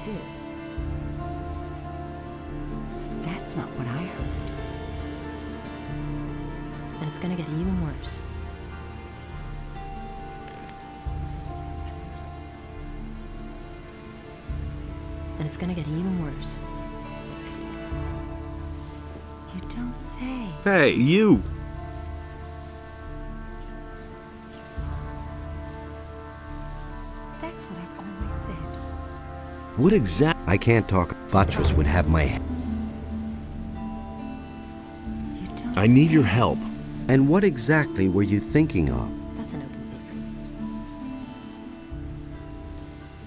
too. That's not what I heard. And it's gonna get even worse. And it's gonna get even worse. You don't say. Hey, you! That's what I've always said. What exact? I can't talk. Vatras would have my head. You don't I need say. your help. And what exactly were you thinking of? That's an open secret.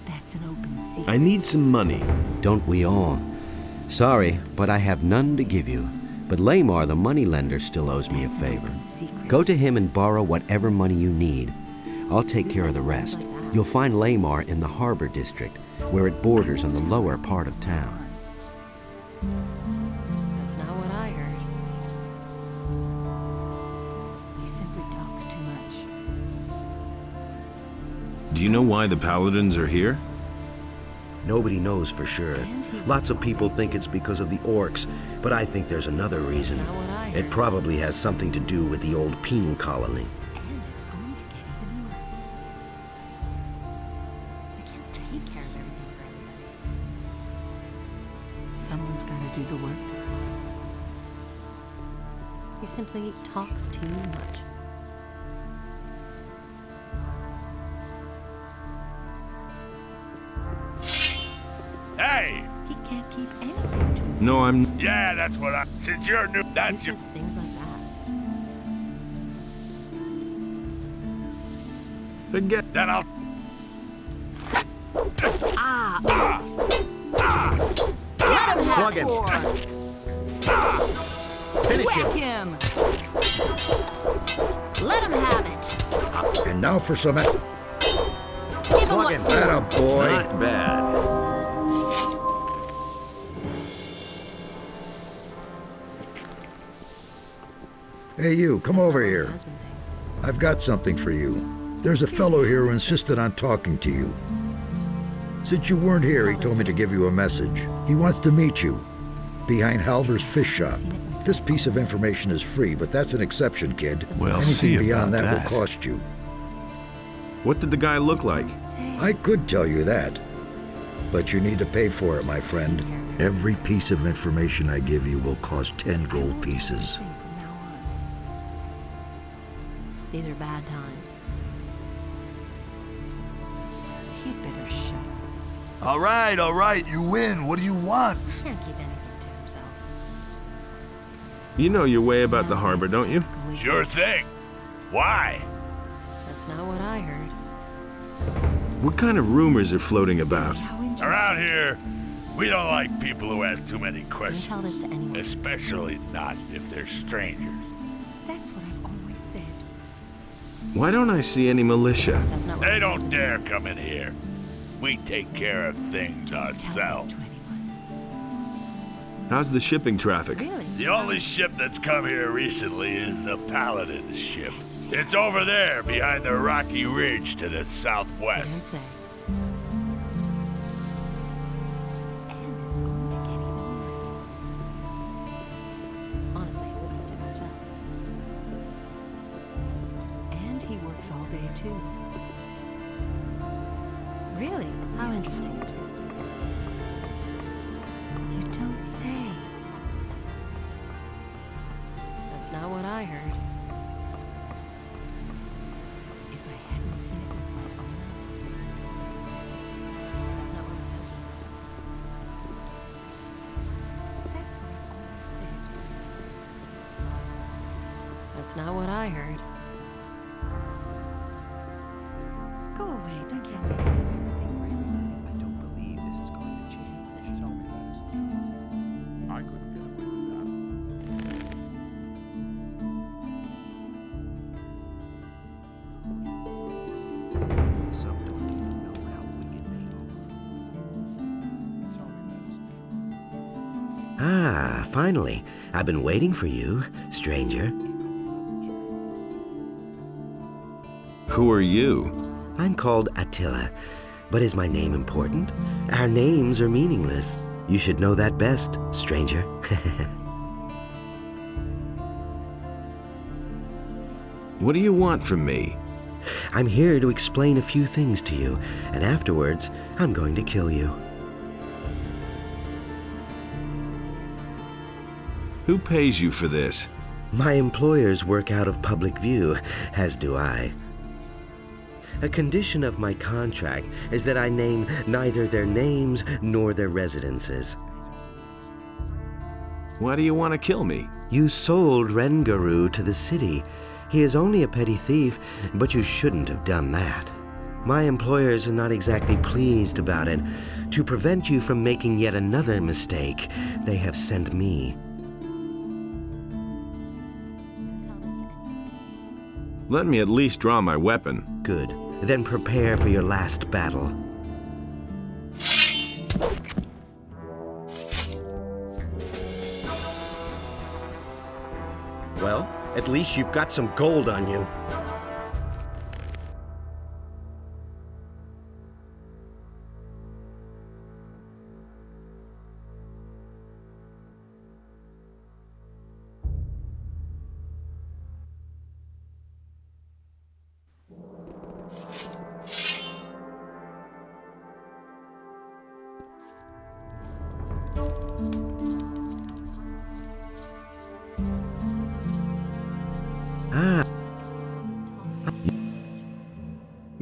That's an open secret. I need some money. Don't we all? Sorry, but I have none to give you. But Lamar, the moneylender, still owes me a That's an favor. open secret. Go to him and borrow whatever money you need. I'll take care of the rest. You'll find Lamar in the Harbor District, where it borders on the lower part of town. That's not what I heard. He simply talks too much. Do you know why the Paladins are here? Nobody knows for sure. Lots of people think it's because of the orcs, but I think there's another reason. That's not what I heard. It probably has something to do with the old penal colony. And it's going to get even worse. I can't take care of everything for everybody. Someone's got to do the work. He simply talks too much. Hey! He can't keep anything to himself. No, I'm... Yeah, that's what I... Since you're new, He that's your... says things like that. Forget... Then I'll... Let him Slug him. Finish Whack him. him! Let him have it. And now for some... Give him Slug what him. for. Atta boy. Not bad. Hey, you, come That's over not what here. my husband thinks. I've got something for you. There's a fellow here who insisted on talking to you. Since you weren't here, he told me to give you a message. He wants to meet you behind Halver's fish shop. This piece of information is free, but that's an exception, kid. Well, Anything see beyond about that that. will cost you. What did the guy look like? Say. I could tell you that, but you need to pay for it, my friend. Every piece of information I give you will cost 10 gold pieces. From now on. These are bad times. He'd better shut up. All right, you win. What do you want? Can't keep anything to himself. You know your way about the harbor, don't you? Sure thing. Why? That's not what I heard. What kind of rumors are floating about? How interesting. Around here, we don't like people who ask too many Don't questions. tell this to anyone. Especially not if they're strangers. That's what I've always said. Why don't I see any militia? That's not what They my don't husband dare thinks. come in here. We take care of things Tell this ourselves. to anyone. How's the shipping traffic? Really? The only ship that's come here recently is the Paladin ship. It's over there behind the rocky ridge to the I southwest. don't say. And it's going to get even worse. Honestly, I witnessed it myself. And he works all day too. Really? How interesting. You don't say. That's not what I heard. If I hadn't seen it with my own eyes. That's not what my husband thinks. That's what I've always said. That's not what I heard. Go away, don't get to anything for everybody. I don't believe this is going to change. I couldn't get away with that. Some don't even know how wicked they are. Ah, finally. I've been waiting for you, stranger. Who are you? I'm called Attila. But is my name important? Our names are meaningless. You should know that best, stranger. What do you want from me? I'm here to explain a few things to you, and afterwards, I'm going to kill you. Who pays you for this? My employers work out of public view, as do I. A condition of my contract is that I name neither their names nor their residences. Why do you want to kill me? You sold Rengaru to the city. He is only a petty thief, but you shouldn't have done that. My employers are not exactly pleased about it. To prevent you from making yet another mistake, they have sent me. Let me at least draw my weapon. Good. Then prepare for your last battle. Well, at least you've got some gold on you.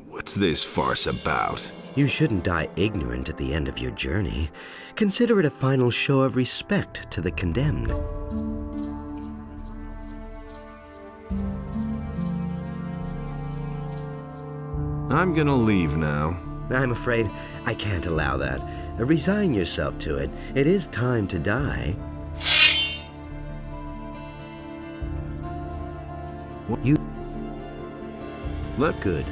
What's this farce about? You shouldn't die ignorant at the end of your journey. Consider it a final show of respect to the condemned. I'm gonna leave now. I'm afraid I can't allow that. Resign yourself to it. It is time to die. You look good.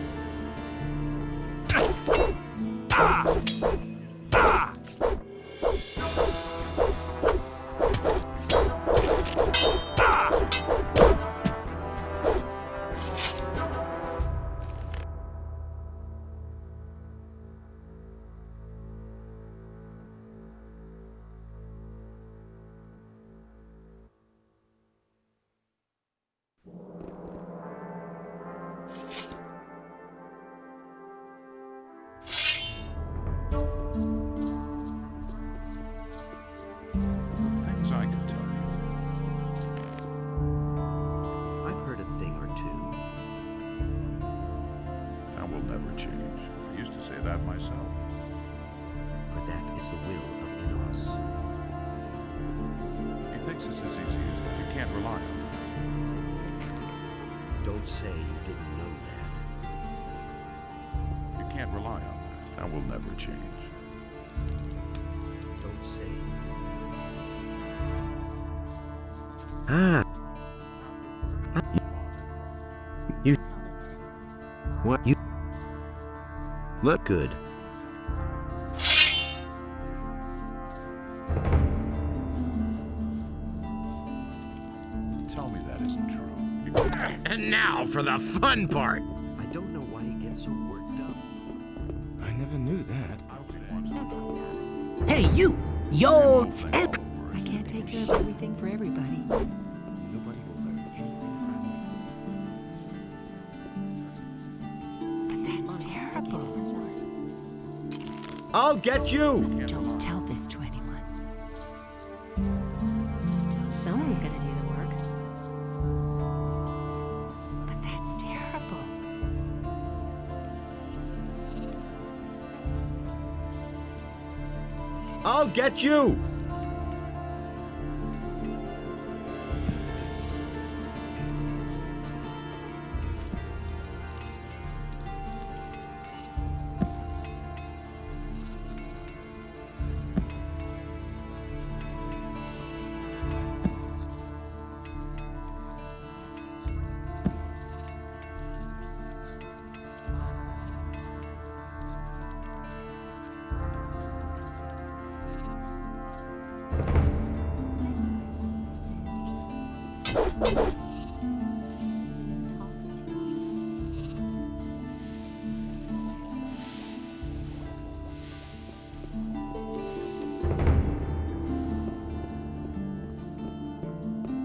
Things I could tell you. I've heard a thing or two. That will never change. I used to say that myself. For that is the will of Enos. He thinks it's as easy as that. You can't rely on him. Don't say you didn't know that. You can't rely on that. That will never change. Don't say you didn't. You. What? You. Let Good. Tell me that isn't true. And now for the fun part. I don't know why he gets so worked up. I never knew that. Hey, you! Yo! I can't take care of everything for everybody. Nobody will learn anything from me. That's terrible. I'll get you! Don't tell this to anyone. Someone's gonna do the work. But that's terrible. I'll get you!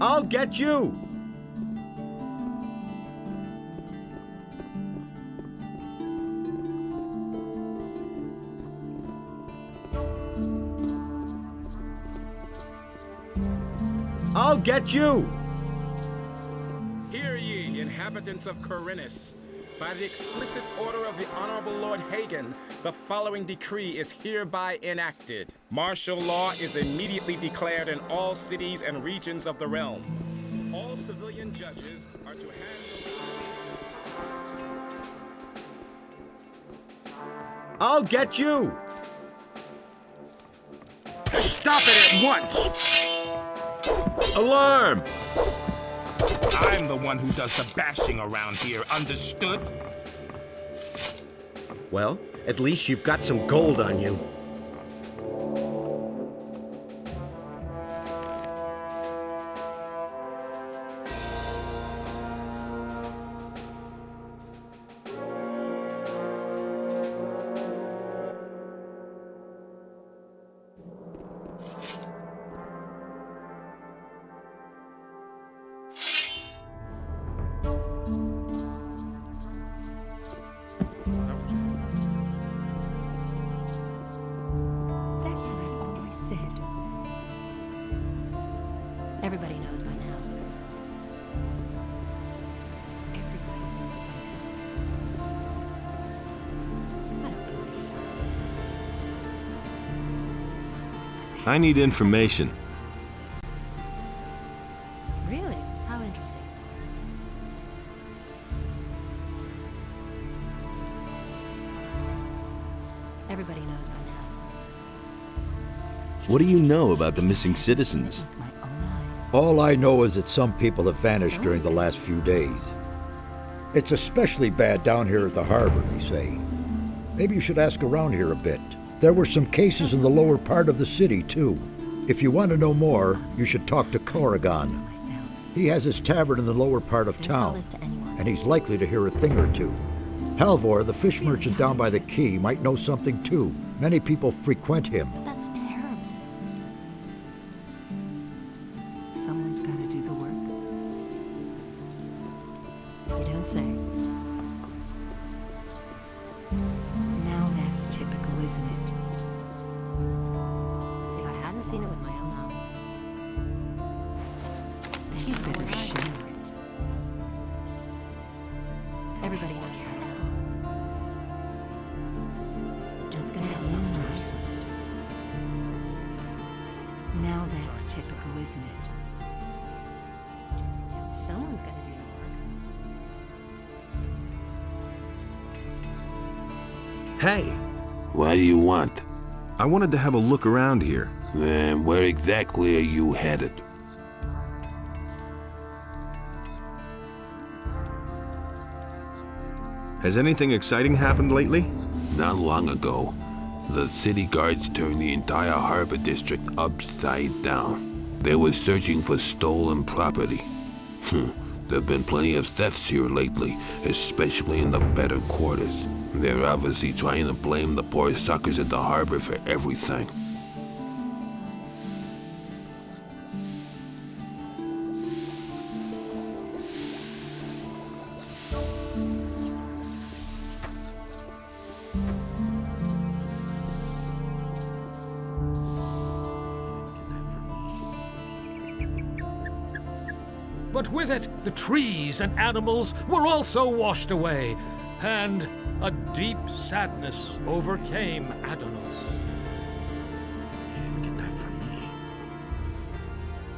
I'll get you! I'll get you! Hear ye, inhabitants of Corinus. By the explicit order of the Honorable Lord Hagen, the following decree is hereby enacted. Martial law is immediately declared in all cities and regions of the realm. All civilian judges are to hand over... I'll get you! Stop it at once! Alarm! I'm the one who does the bashing around here, understood? Well, at least you've got some gold on you. That's what I've always said. Everybody knows by now. Everybody knows by I don't believe it. I need information. Really? How interesting. Everybody knows by now. What do you know about the missing citizens? with my own eyes. All I know is that some people have vanished during the last few days. It's especially bad down here at the harbor, they say. Maybe you should ask around here a bit. There were some cases in the lower part of the city, too. If you want to know more, you should talk to Corrigan. Myself. He has his tavern in the lower part of Don't tell town, this to anyone. and he's likely to hear a thing or two. Halvor, the fish merchant down by the quay, might know something too. Many people frequent him. That's terrible. Someone's got to do the work. You don't say. Now that's typical, isn't it? If I hadn't seen it with my own eyes. You better share it. Everybody knows by now. That's gonna get That's some not first. Now that's typical, isn't it? Someone's gonna do the work. Hey, What do you want? I wanted to have a look around here. Then where exactly are you headed? Has anything exciting happened lately? Not long ago, the city guards turned the entire harbor district upside down. They were searching for stolen property. There have been plenty of thefts here lately, especially in the better quarters. They're obviously trying to blame the poor suckers at the harbor for everything. But with it, the trees and animals were also washed away, and a deep sadness overcame Adonis. Get that from me.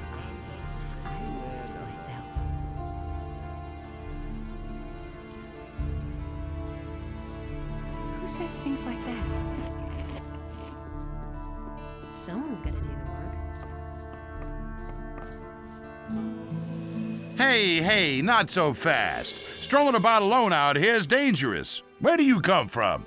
I lost it myself. Who says things like that? Someone's gonna do the work. Hey, not so fast. Strolling about alone out here is dangerous. Where do you come from?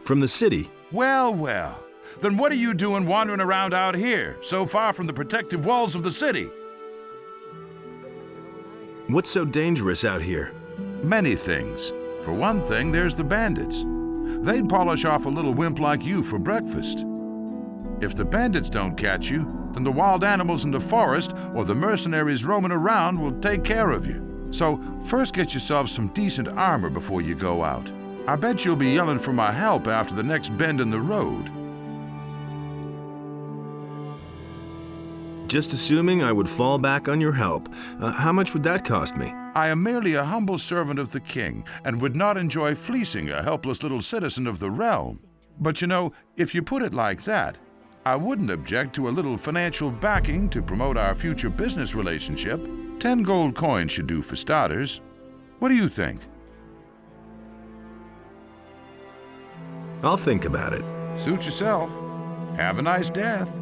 From the city. Well. Then what are you doing wandering around out here, so far from the protective walls of the city? What's so dangerous out here? Many things. For one thing, there's the bandits. They'd polish off a little wimp like you for breakfast. If the bandits don't catch you, then the wild animals in the forest or the mercenaries roaming around will take care of you. So first get yourself some decent armor before you go out. I bet you'll be yelling for my help after the next bend in the road. Just assuming I would fall back on your help. How much would that cost me? I am merely a humble servant of the king and would not enjoy fleecing a helpless little citizen of the realm. But you know, if you put it like that, I wouldn't object to a little financial backing to promote our future business relationship. 10 gold coins should do for starters. What do you think? I'll think about it. Suit yourself. Have a nice death.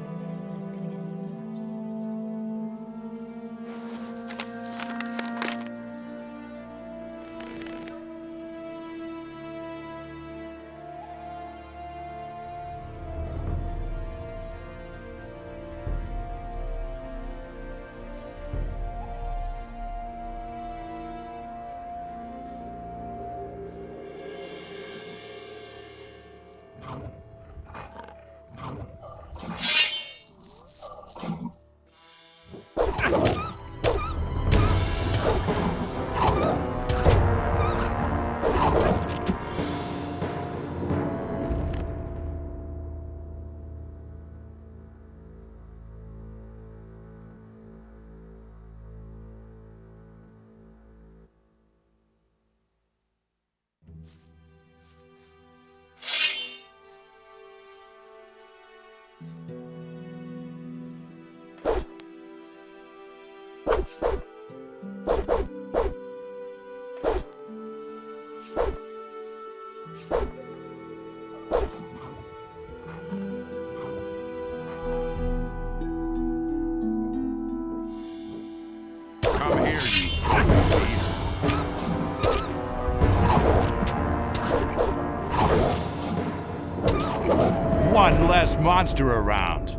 One less monster around.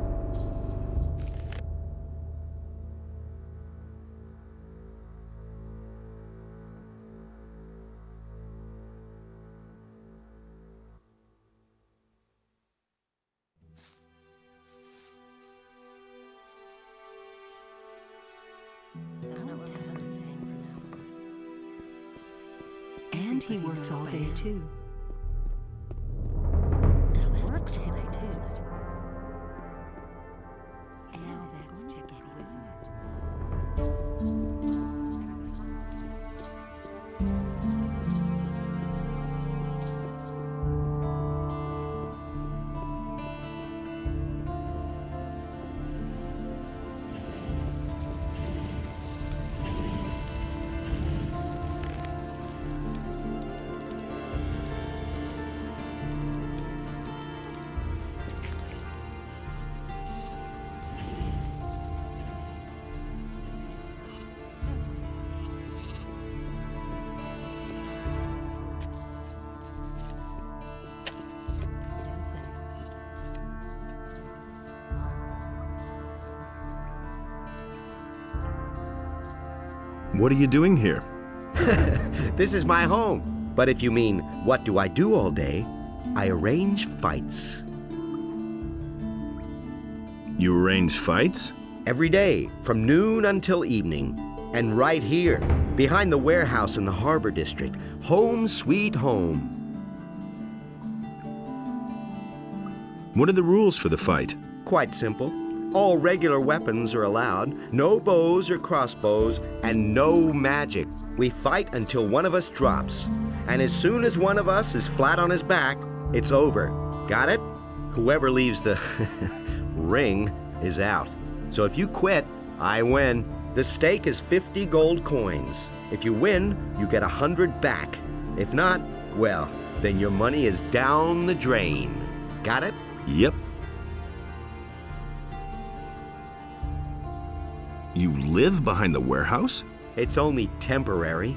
And he works all day too. Works all day too. Now that's to get business. What are you doing here? This is my home. But if you mean, what do I do all day? I arrange fights. You arrange fights? Every day, from noon until evening. And right here, behind the warehouse in the harbor district. Home sweet home. What are the rules for the fight? Quite simple. All regular weapons are allowed, no bows or crossbows, and no magic. We fight until one of us drops. And as soon as one of us is flat on his back, it's over. Got it? Whoever leaves the ring is out. So if you quit, I win. The stake is 50 gold coins. If you win, you get 100 back. If not, well, then your money is down the drain. Got it? Yep. You live behind the warehouse? It's only temporary.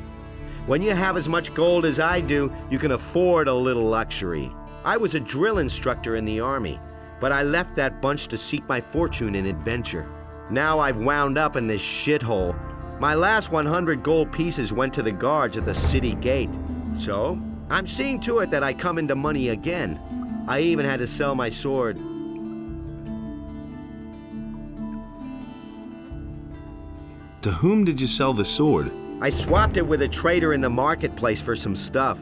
When you have as much gold as I do, you can afford a little luxury. I was a drill instructor in the army, but I left that bunch to seek my fortune in adventure. Now I've wound up in this shithole. My last 100 gold pieces went to the guards at the city gate. So, I'm seeing to it that I come into money again. I even had to sell my sword. To whom did you sell the sword? I swapped it with a trader in the marketplace for some stuff.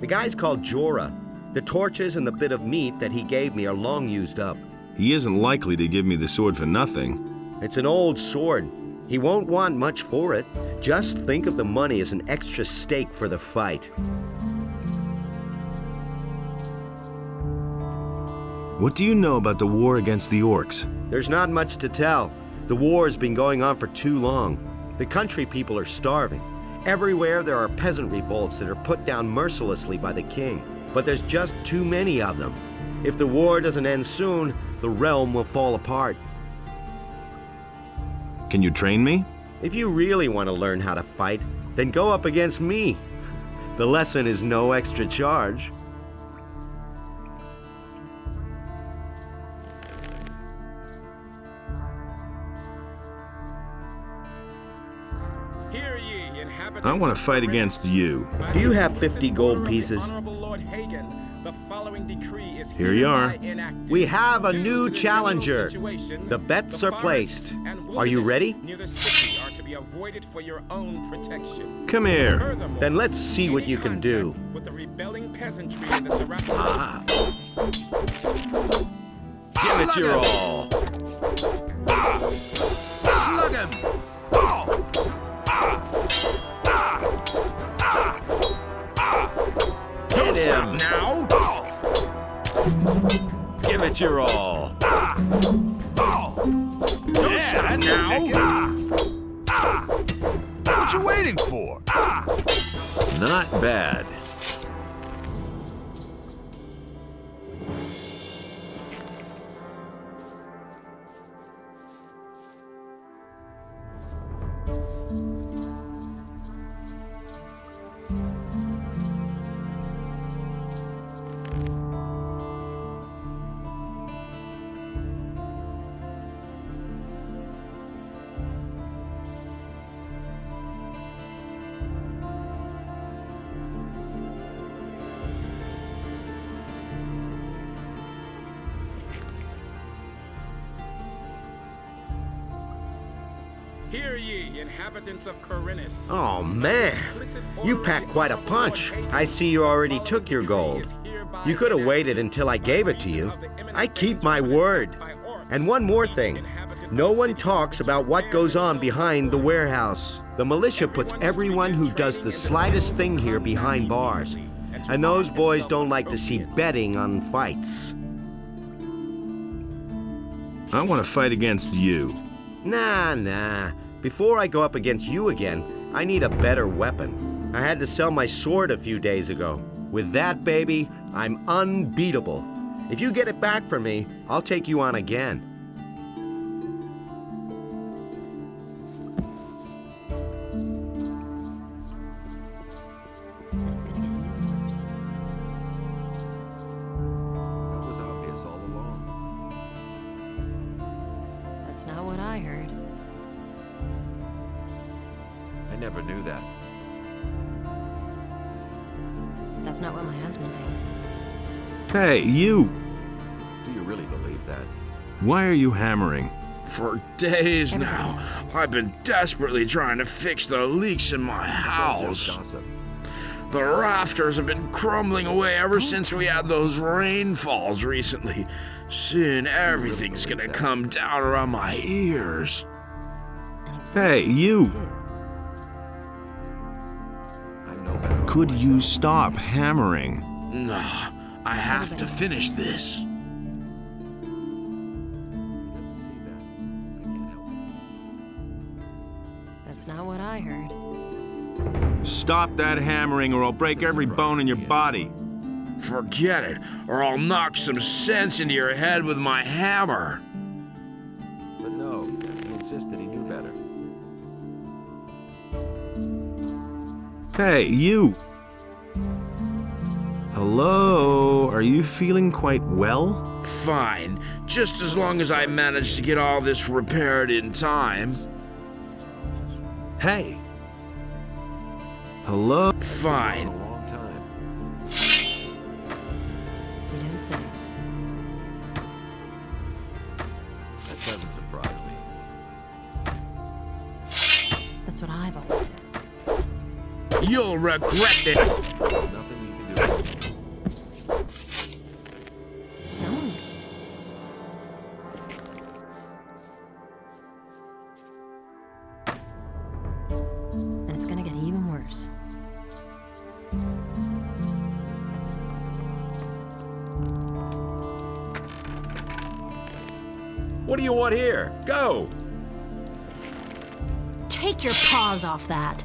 The guy's called Jorah. The torches and the bit of meat that he gave me are long used up. He isn't likely to give me the sword for nothing. It's an old sword. He won't want much for it. Just think of the money as an extra stake for the fight. What do you know about the war against the orcs? There's not much to tell. The war's been going on for too long. The country people are starving. Everywhere there are peasant revolts that are put down mercilessly by the king. But there's just too many of them. If the war doesn't end soon, the realm will fall apart. Can you train me? If you really want to learn how to fight, then go up against me. The lesson is no extra charge. Hear ye, inhabitants I want to of fight Corinth. against you. By Do you the have explicit 50 gold order of the pieces? Honorable Lord Hagen, the following decree is Here you are. hereby enacted. We have a Due new to the general challenger. situation, The bets the are forest placed. and Are you wilderness ready? Near the city are to be avoided for your own protection. Come here. Furthermore, Then let's see what any you can do. contact with the rebelling peasantry in the surrounding Give it your all. Slug him! Hit him. Now! Give it your all. Don't stop now! What you waiting for? Not bad. Hear ye, inhabitants of Corinth. Oh, man. You packed quite a punch. I see you already took your gold. You could have waited until I gave it to you. I keep my word. And one more thing. No one talks about what goes on behind the warehouse. The militia puts everyone who does the slightest thing here behind bars. And those boys don't like to see betting on fights. I want to fight against you. Nah. Before I go up against you again, I need a better weapon. I had to sell my sword a few days ago. With that, baby, I'm unbeatable. If you get it back from me, I'll take you on again. It's gonna get even worse. That was obvious all along. That's not what I heard. I never knew that. That's not what my husband thinks. Hey, you! Do you really believe that? Why are you hammering? For days now, I've been desperately trying to fix the leaks in my house. Gossip. The rafters have been crumbling away ever since we had those rainfalls recently. Soon everything's gonna come down around my ears. Hey, you! I know better. Could you stop hammering? Nah, I have to finish this. That's not what I heard. Stop that hammering or I'll break every bone in your body. Forget it, or I'll knock some sense into your head with my hammer. But no, he insisted he knew better. Hey, you! Hello? Are you feeling quite well? Fine, just as long as I manage to get all this repaired in time. Hey! Hello? Fine. A long time. You didn't say. That doesn't surprise me. That's what I've always said. You'll regret it. Nothing you can do. Someone's... And it's gonna get even worse. What do you want here? Go! Take your paws off that.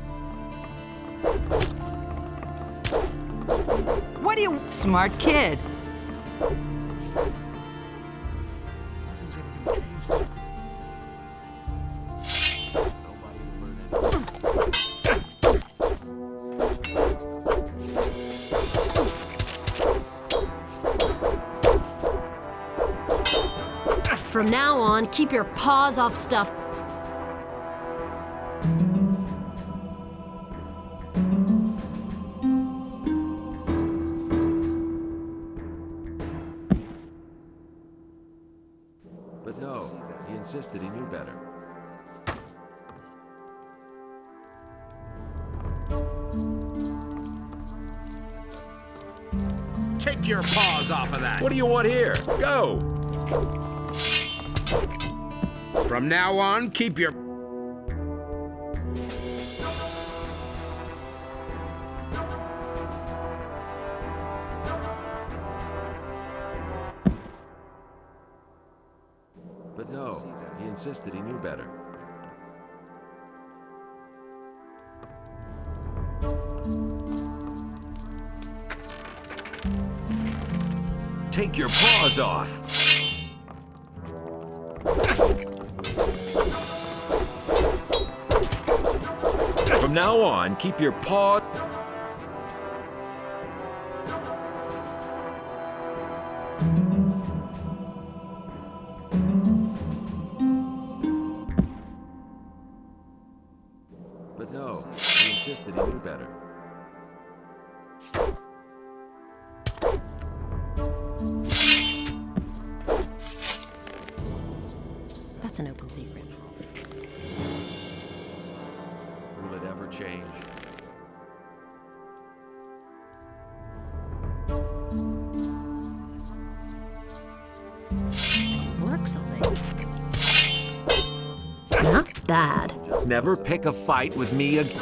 What do you... Smart kid. From now on, keep your paws off stuff. But no, he insisted he knew better. Take your paws off of that. What do you want here? Go! From now on, keep your... But no, he insisted he knew better. Take your paws off! From now on, keep your paws... But no, he insisted he knew better. That's an open secret. Will it ever change? It works all day. Not bad. Never pick a fight with me again.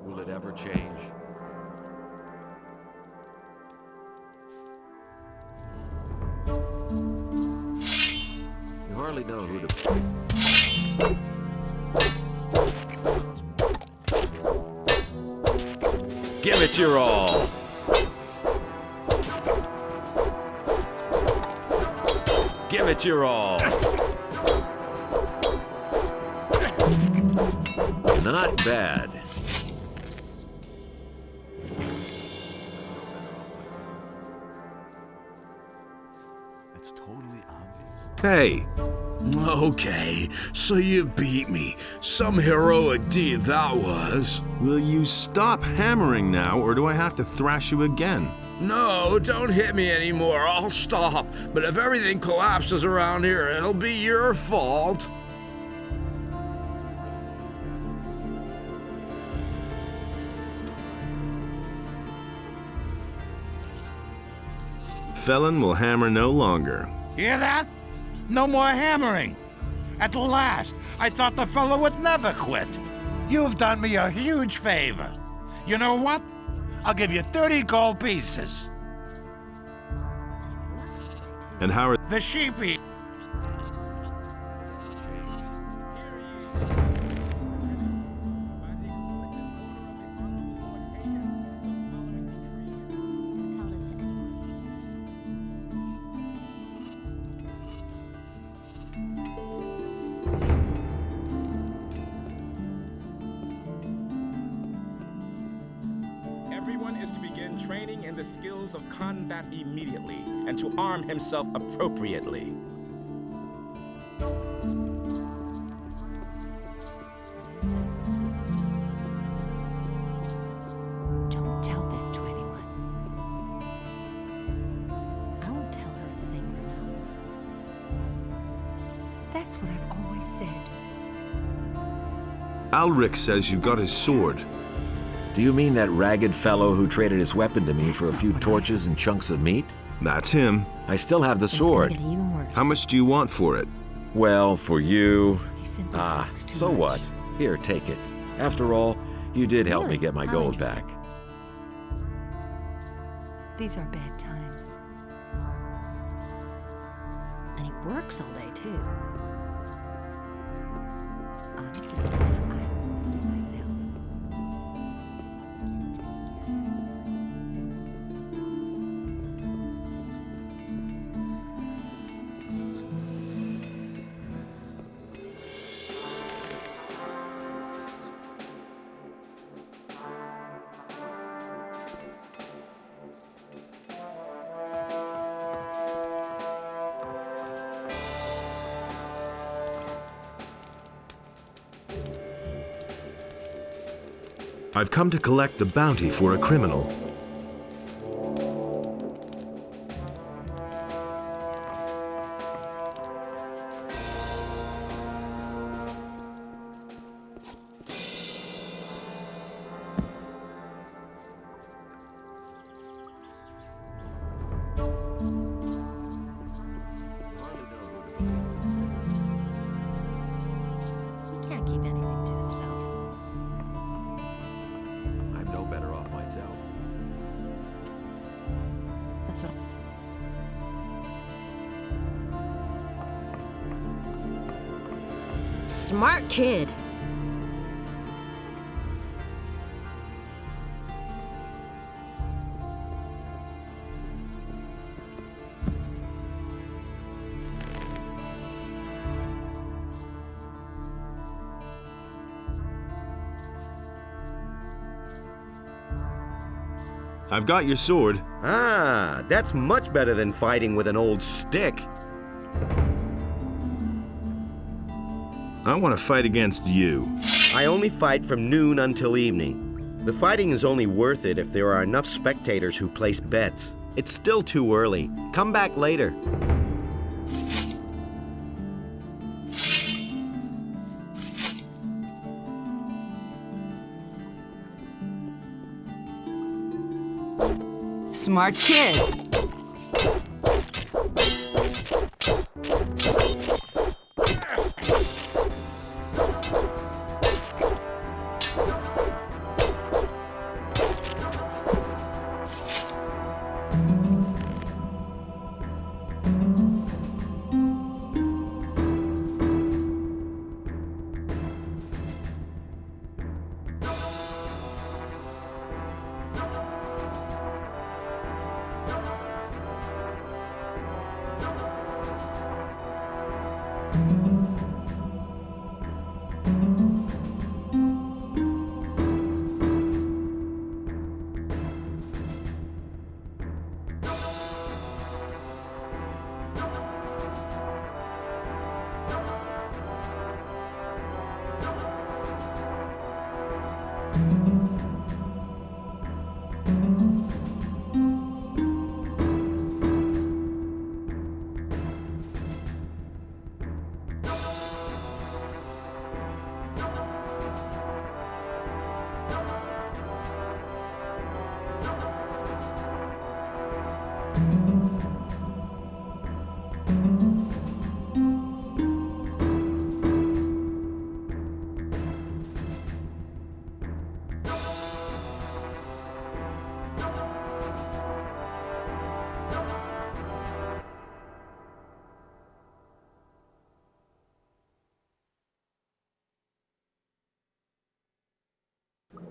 Will it ever change? You hardly know who to... Give it your all! Give it your all! Not bad. It's totally obvious. Hey, Okay, so you beat me. Some heroic deed that was. Will you stop hammering now, or do I have to thrash you again? No, don't hit me anymore. I'll stop. But if everything collapses around here, it'll be your fault. Felon will hammer no longer. Hear that? No more hammering. At last, I thought the fellow would never quit. You've done me a huge favor. You know what? I'll give you 30 gold pieces. And how are... The sheepy. Everyone is to begin training in the skills of combat immediately and to arm himself appropriately. Don't That's what I've always said. Alric says you got his sword. Do you mean that ragged fellow who traded his weapon to me for a few torches and chunks of meat? That's him. I still have the sword. It's gonna get even worse. How much do you want for it? Well, for you... He simply talks too so much. what? Here, take it. After all, you did help me Really? get my How gold interesting. back. These are bad times. And he works all day, too. Honestly, I almost did myself. I've come to collect the bounty for a criminal. He can't keep anything to himself. I'm no better off myself. That's what. Smart kid. I've got your sword. Ah, that's much better than fighting with an old stick. I want to fight against you. I only fight from noon until evening. The fighting is only worth it if there are enough spectators who place bets. It's still too early. Come back later. Smart kid.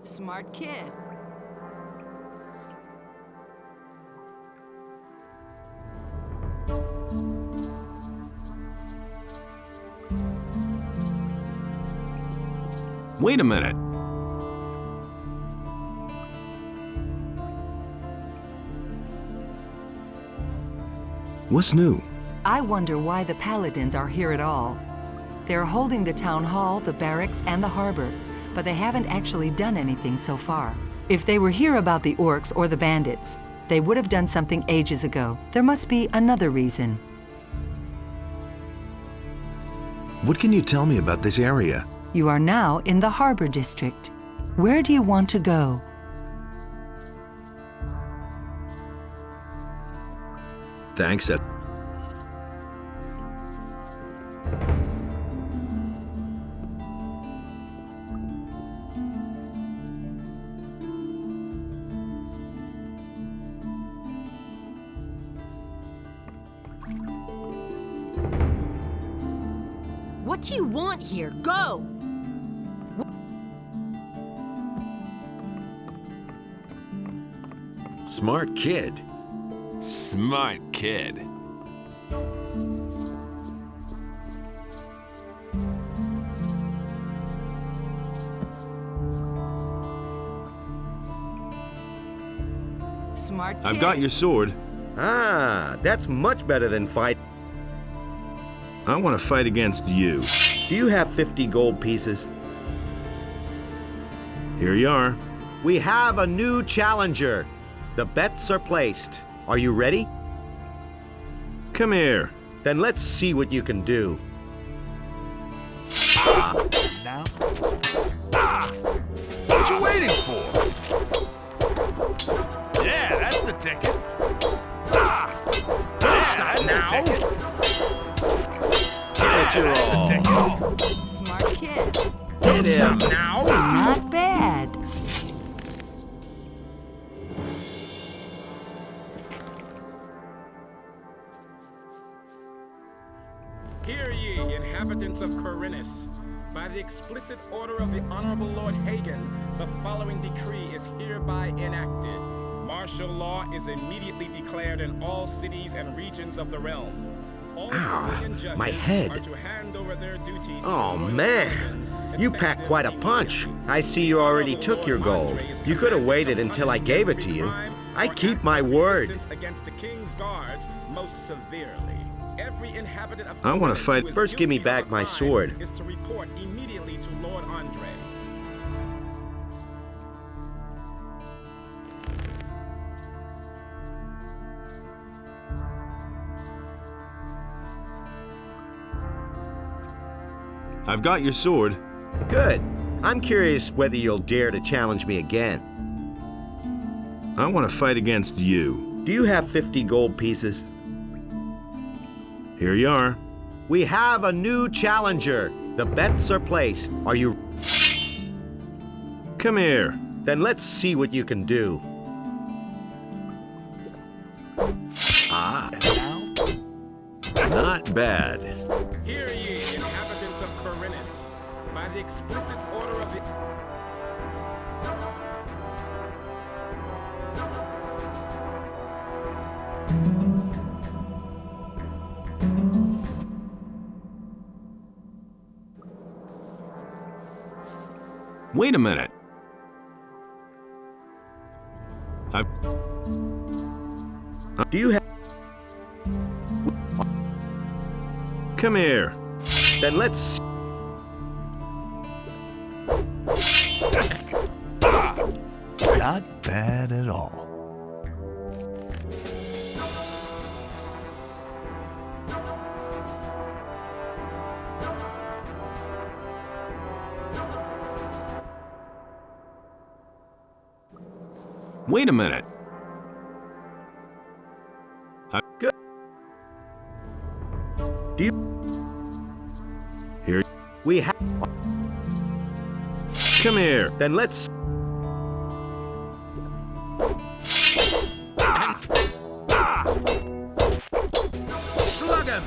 Smart kid. Wait a minute. What's new? I wonder why the Paladins are here at all. They're holding the town hall, the barracks, and the harbor, but they haven't actually done anything so far. If they were here about the orcs or the bandits, they would have done something ages ago. There must be another reason. What can you tell me about this area? You are now in the Harbor District. Where do you want to go? Thanks. What do you want here? Go! Smart kid. Smart kid. Smart kid. I've got your sword. Ah, that's much better than fight. I want to fight against you. Do you have 50 gold pieces? Here you are. We have a new challenger. The bets are placed. Are you ready? Come here. Then let's see what you can do. Now? What you waiting for? Yeah, that's the ticket. Don't stop now. Get your all. Smart kid. Get him. Now? Not bad. Hear ye, inhabitants of Corinus. By the explicit order of the Honorable Lord Hagen, the following decree is hereby enacted. Martial law is immediately declared in all cities and regions of the realm. All civilian judges my head. are to hand over their duties to Oh, the royal man. citizens, You packed quite a punch. I see you already took your gold. You could have waited until I gave it to you. I keep my word. Against the king's guards most severely. Every inhabitant of I want to Corinus fight. who is First, give me guilty of back a my crime sword. Is to report immediately to Lord Andre. I've got your sword. Good. I'm curious whether you'll dare to challenge me again. I want to fight against you. Do you have 50 gold pieces? Here you are. We have a new challenger. The bets are placed. Are you... Come here. Then let's see what you can do. Not bad. Hear ye, inhabitants of Corinus. By the explicit order of the... Wait a minute. Do you have... Come here. Then let's... Not bad at all. Wait a minute. Good. Do you... Here. We have... Come here. Then let's... Slug him!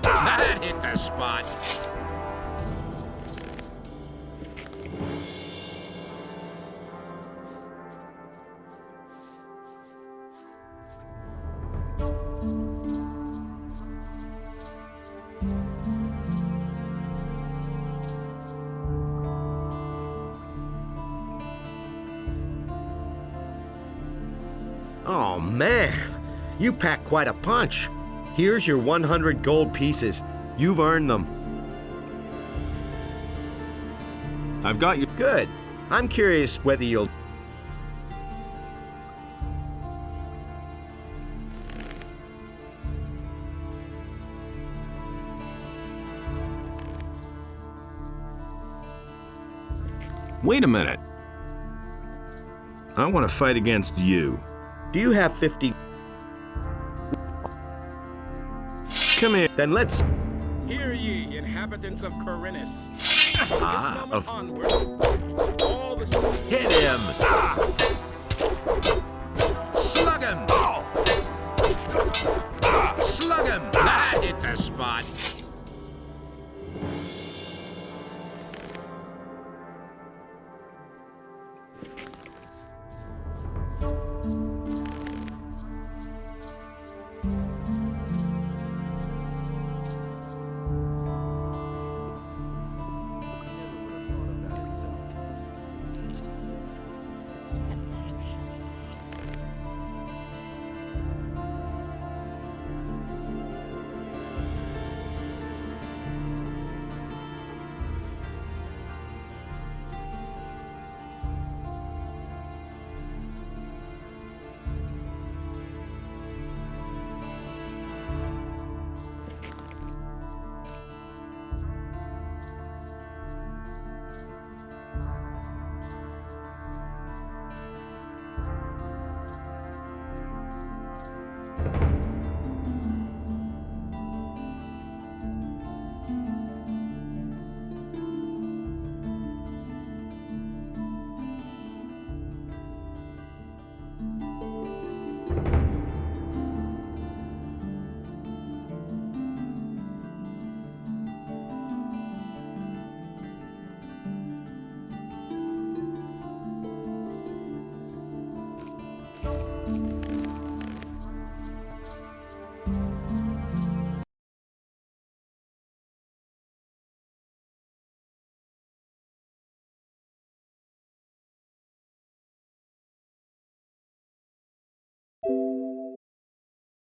That hit the spot. Oh, man. You packed quite a punch. Here's your 100 gold pieces. You've earned them. I've got you. Good. I'm curious whether you'll... Wait a minute. I want to fight against you. Do you have 50? Come here. Then let's... Hear ye, inhabitants of Corinus. Ah, From this moment onward, all the... Hit him! Slug him! Slug him! That hit the spot.